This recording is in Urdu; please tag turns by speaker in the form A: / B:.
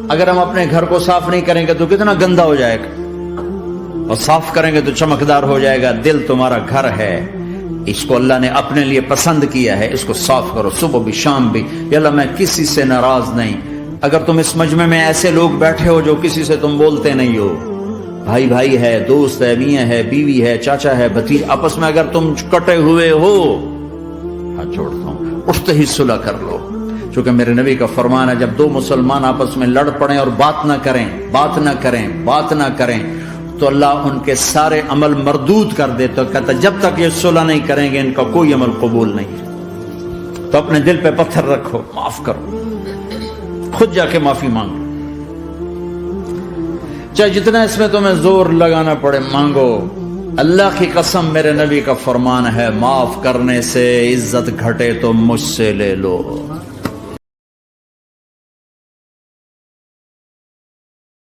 A: اگر ہم اپنے گھر کو صاف نہیں کریں گے تو کتنا گندا ہو جائے گا، اور صاف کریں گے تو چمکدار ہو جائے گا۔ دل تمہارا گھر ہے، اس کو اللہ نے اپنے لیے پسند کیا ہے، اس کو صاف کرو صبح بھی شام بھی۔ یا اللہ میں کسی سے ناراض نہیں۔ اگر تم اس مجمع میں ایسے لوگ بیٹھے ہو جو کسی سے تم بولتے نہیں ہو، بھائی بھائی ہے، دوست ہے، میاں ہے، بیوی ہے، چاچا ہے، بھتیجا، آپس میں اگر تم کٹے ہوئے ہو، ہاتھ جوڑتا ہوں اٹھتے ہی صلح کر لو، چونکہ میرے نبی کا فرمان ہے جب دو مسلمان آپس میں لڑ پڑیں اور بات نہ کریں تو اللہ ان کے سارے عمل مردود کر دے۔ تو کہتا جب تک یہ صلح نہیں کریں گے ان کا کوئی عمل قبول نہیں ہے۔ تو اپنے دل پہ پتھر رکھو، معاف کرو، خود جا کے معافی مانگو، چاہے جتنا اس میں تمہیں زور لگانا پڑے مانگو۔ اللہ کی قسم میرے نبی کا فرمان ہے معاف کرنے سے عزت گھٹے تو مجھ سے لے لو۔